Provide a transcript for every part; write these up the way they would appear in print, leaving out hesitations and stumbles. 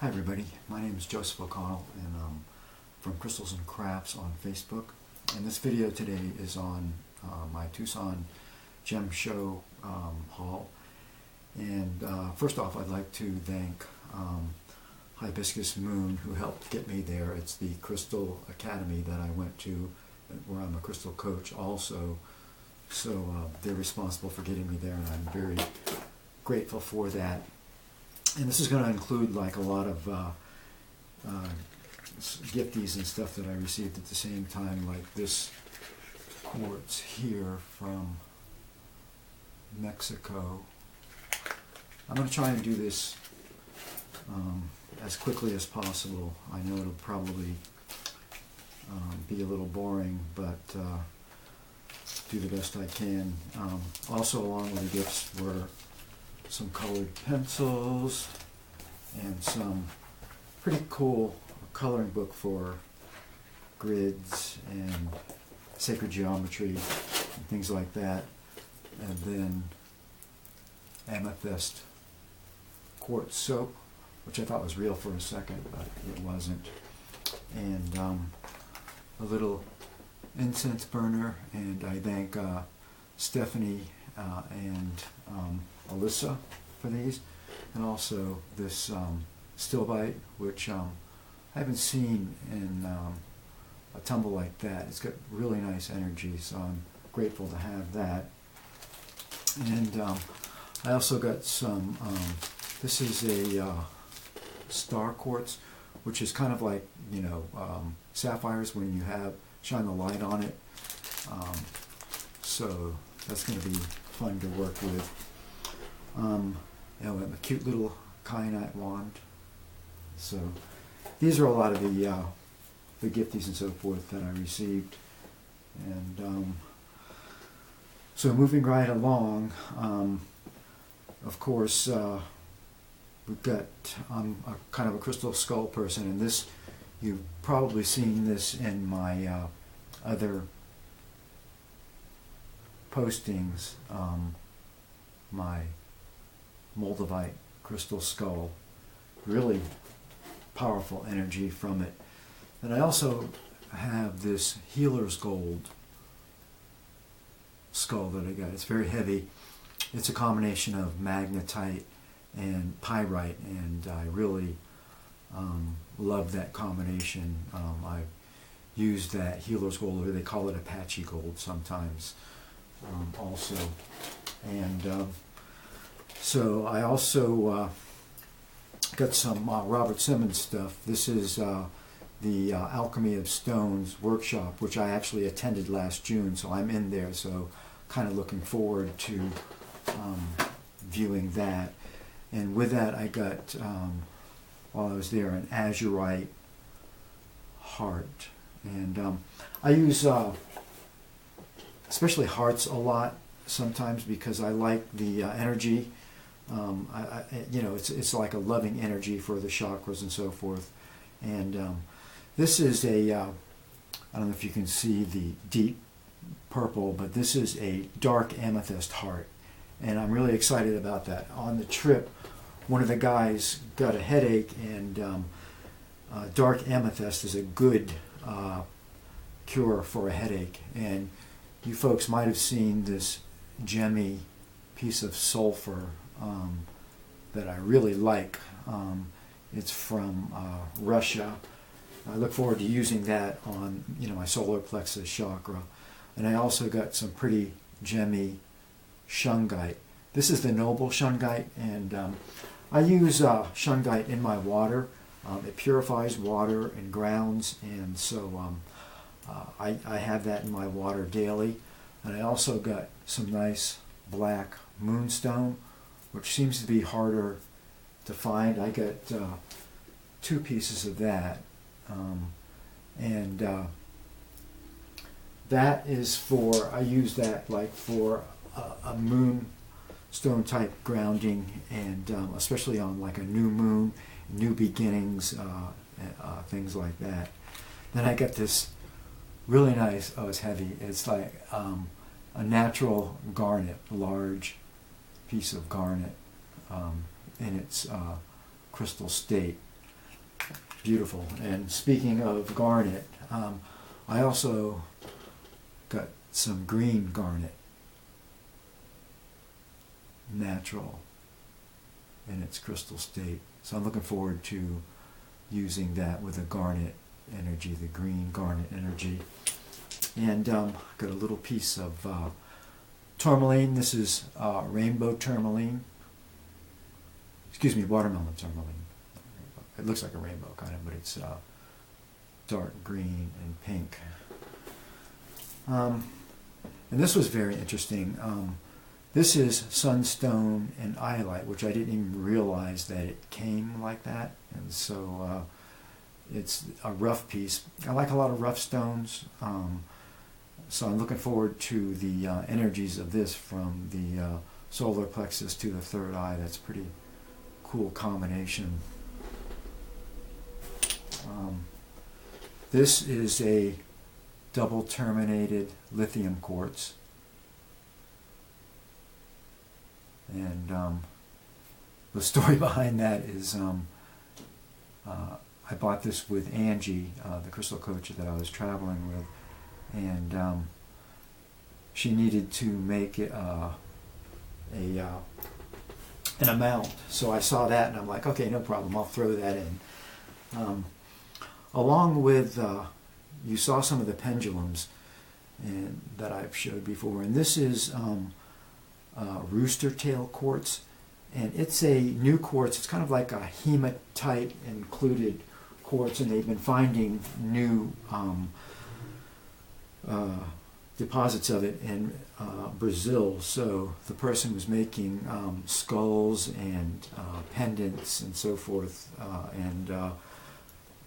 Hi everybody, my name is Joseph O'Connell and I'm from Crystals and Crafts on Facebook. And this video today is on my Tucson Gem Show haul. And first off, I'd like to thank Hibiscus Moon, who helped get me there. It's the Crystal Academy that I went to, where I'm a crystal coach also. So they're responsible for getting me there, and I'm very grateful for that. And this is going to include like a lot of gifties and stuff that I received at the same time, like this quartz here from Mexico. I'm going to try and do this as quickly as possible. I know it'll probably be a little boring, but do the best I can. Also along with the gifts were some colored pencils and some pretty cool coloring book for grids and sacred geometry and things like that, and then amethyst quartz soap, which I thought was real for a second, but it wasn't, and a little incense burner. And I thank Stephanie and Alyssa for these, and also this still bite, which I haven't seen in a tumble like that. It's got really nice energy, so I'm grateful to have that. And I also got some, this is a star quartz, which is kind of like, you know, sapphires when you shine the light on it. So that's going to be fun to work with. A cute little kyanite wand. So these are a lot of the gifties and so forth that I received. And so moving right along, of course, we've got, I'm kind of a crystal skull person, and this, you've probably seen this in my other postings, my Moldavite crystal skull. Really powerful energy from it. And I also have this healer's gold skull that I got. It's very heavy. It's a combination of magnetite and pyrite, and I really love that combination. I've used that healer's gold, or they call it Apache gold sometimes, also. And so I also got some Robert Simmons stuff. This is the Alchemy of Stones workshop, which I actually attended last June, so I'm in there, so kind of looking forward to viewing that. And with that, I got, while I was there, an azurite heart. And I use especially hearts a lot sometimes, because I like the energy. You know, it's like a loving energy for the chakras and so forth. And this is a, I don't know if you can see the deep purple, but this is a dark amethyst heart. And I'm really excited about that. On the trip, one of the guys got a headache, and dark amethyst is a good cure for a headache. And you folks might have seen this gemmy piece of sulfur that I really like. It's from Russia. I look forward to using that on, you know, my solar plexus chakra. And I also got some pretty gemmy shungite. This is the noble shungite, and I use shungite in my water. It purifies water and grounds, and so I have that in my water daily. And I also got some nice black moonstone, which seems to be harder to find. I got 2 pieces of that, and that is for, I use that like for a moonstone type grounding, and especially on like a new moon, new beginnings, things like that. Then I got this really nice, oh, it's heavy, it's like a natural garnet, large piece of garnet in its crystal state. beautiful. And speaking of garnet, I also got some green garnet, natural in its crystal state. So I'm looking forward to using that with the garnet energy, the green garnet energy. And got a little piece of tourmaline. This is rainbow tourmaline. Excuse me, watermelon tourmaline. It looks like a rainbow kind of, but it's dark green and pink. And this was very interesting. This is sunstone and iolite, which I didn't even realize that it came like that. And so it's a rough piece. I like a lot of rough stones. So I'm looking forward to the energies of this from the solar plexus to the third eye. That's a pretty cool combination. This is a double terminated lithium quartz. And the story behind that is I bought this with Angie, the crystal coach that I was traveling with, and she needed to make an amount. So I saw that and I'm like, okay, no problem, I'll throw that in. Along with, you saw some of the pendulums that I've showed before, and this is rooster tail quartz, and it's a new quartz. It's kind of like a hematite included quartz, and they've been finding new deposits of it in Brazil. So the person was making skulls and pendants and so forth, and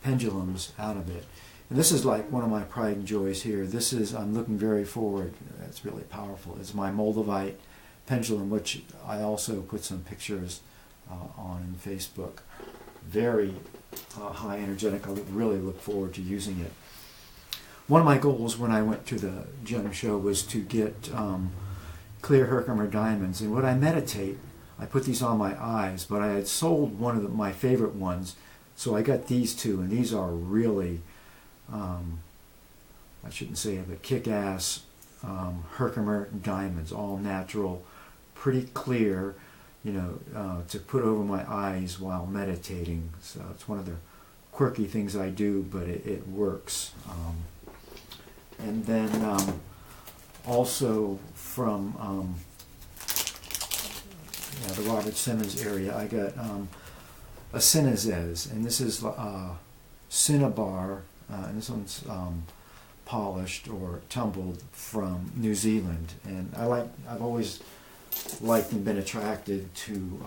pendulums out of it. And this is like one of my pride and joys here. This is, I'm looking very forward, it's really powerful. It's my Moldavite pendulum, which I also put some pictures on in Facebook. Very high energetic. I really look forward to using it. One of my goals when I went to the Gem Show was to get clear Herkimer diamonds. And when I meditate, I put these on my eyes, but I had sold one of my favorite ones, so I got these two, and these are really, I shouldn't say it, but kick-ass Herkimer diamonds, all natural, pretty clear, you know, to put over my eyes while meditating. So it's one of the quirky things I do, but it works. And then also from the Robert Simmons area, I got a Cinezes, and this is cinnabar, and this one's polished or tumbled from New Zealand. And I've always liked and been attracted to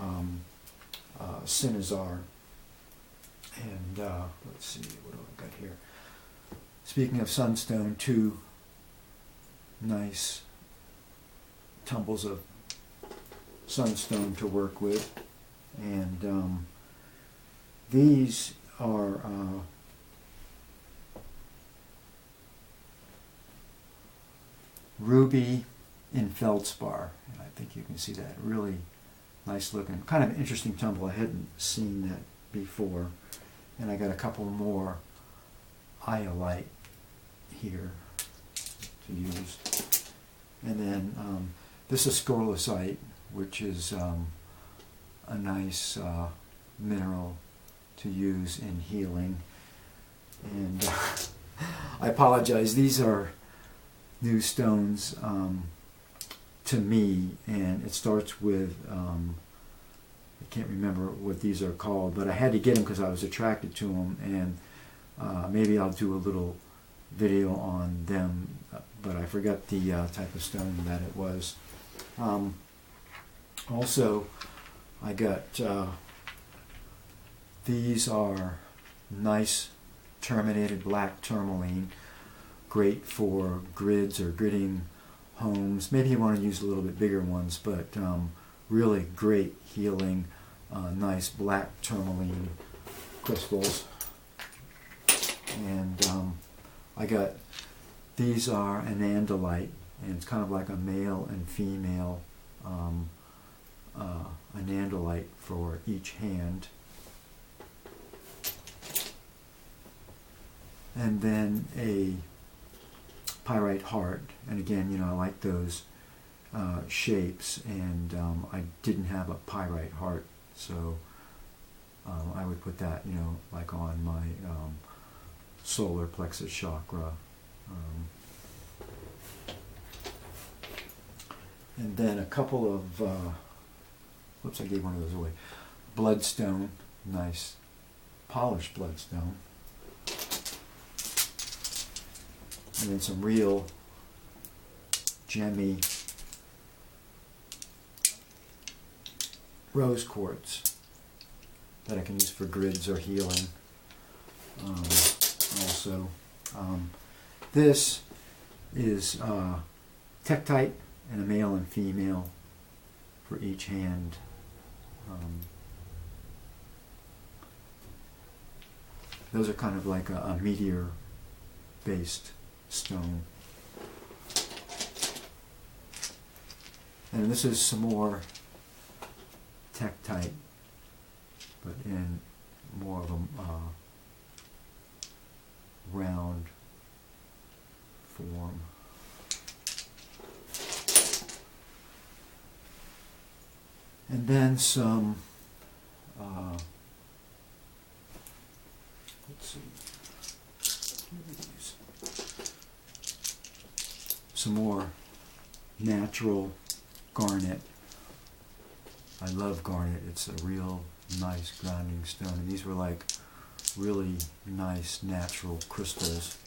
Cinezar. And let's see, what do I got here? Speaking of sunstone, two nice tumbles of sunstone to work with, and these are ruby in feldspar. I think you can see that. Really nice looking, kind of interesting tumble. I hadn't seen that before. And I got a couple more iolite here to use. And then this is scorlosite, which is a nice mineral to use in healing. And I apologize, these are new stones to me, and it starts with I can't remember what these are called, but I had to get them because I was attracted to them, and maybe I'll do a little video on them, but I forgot the type of stone that it was. Also, I got these are nice terminated black tourmaline, great for grids or gridding homes. Maybe you want to use a little bit bigger ones, but really great healing, nice black tourmaline crystals. And I got, these are anandalite, and it's kind of like a male and female anandalite for each hand. and then a pyrite heart. And again, you know, I like those shapes, and I didn't have a pyrite heart, so I would put that, you know, like on my solar plexus chakra. And then a couple of, whoops, I gave one of those away. Bloodstone, nice polished bloodstone. And then some real gemmy rose quartz that I can use for grids or healing. Also, this is tektite, and a male and female for each hand. Those are kind of like a meteor-based stone. And this is some more tektite, but in more of a round form. And then some, let's see, some more natural garnet. I love garnet. It's a real nice grounding stone. And these were like really nice natural crystals.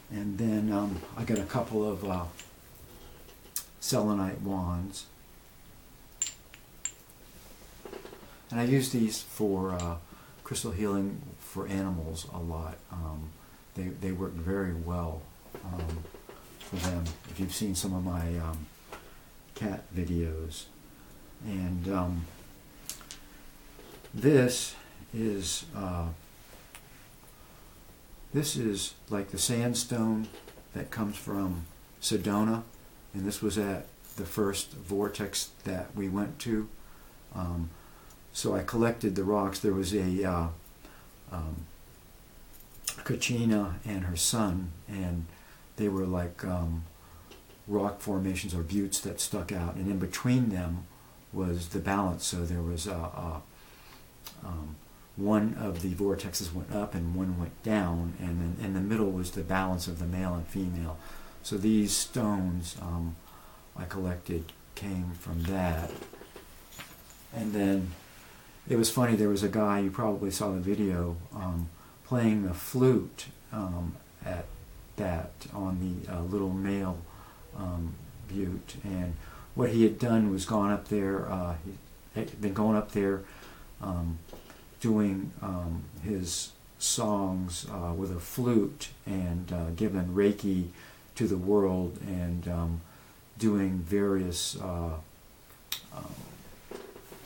And then I got a couple of selenite wands. And I use these for crystal healing for animals a lot. They work very well for them, if you've seen some of my cat videos. And this is like the sandstone that comes from Sedona, and this was at the first vortex that we went to. So I collected the rocks. There was a Kachina and her son, and they were like rock formations or buttes that stuck out, and in between them was the balance. So there was one of the vortexes went up and one went down, and then in the middle was the balance of the male and female. So these stones I collected came from that. And then it was funny, there was a guy, you probably saw the video, playing the flute at that on the little male butte. And what he had done was gone up there, he had been going up there doing his songs with a flute, and giving Reiki to the world, and doing various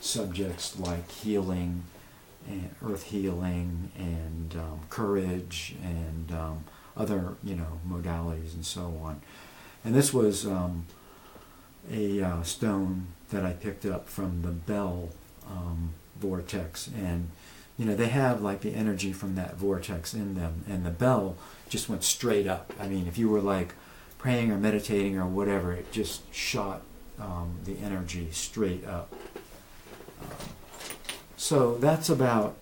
subjects like healing, and earth healing, and courage, and other, you know, modalities and so on. And this was a stone that I picked up from the bell vortex, and you know, they have like the energy from that vortex in them, and the bell just went straight up. I mean, if you were like praying or meditating or whatever, it just shot the energy straight up. So that's about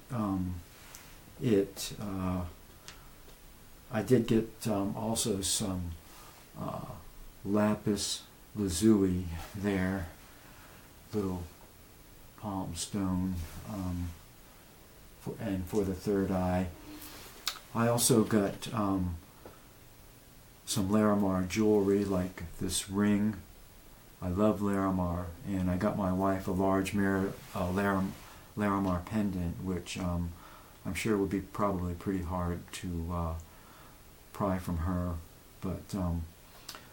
it. I did get also some lapis lazuli there, little palm stone, for the third eye. I also got some Larimar jewelry, like this ring. I love Larimar, and I got my wife a large Larimar pendant, which I'm sure would be probably pretty hard to pry from her. But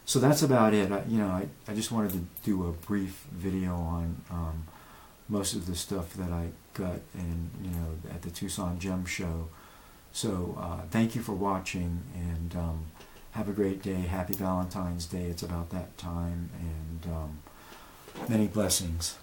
so that's about it. I just wanted to do a brief video on most of the stuff that I got at the Tucson Gem Show. So thank you for watching, and have a great day. Happy Valentine's Day. It's about that time, and many blessings.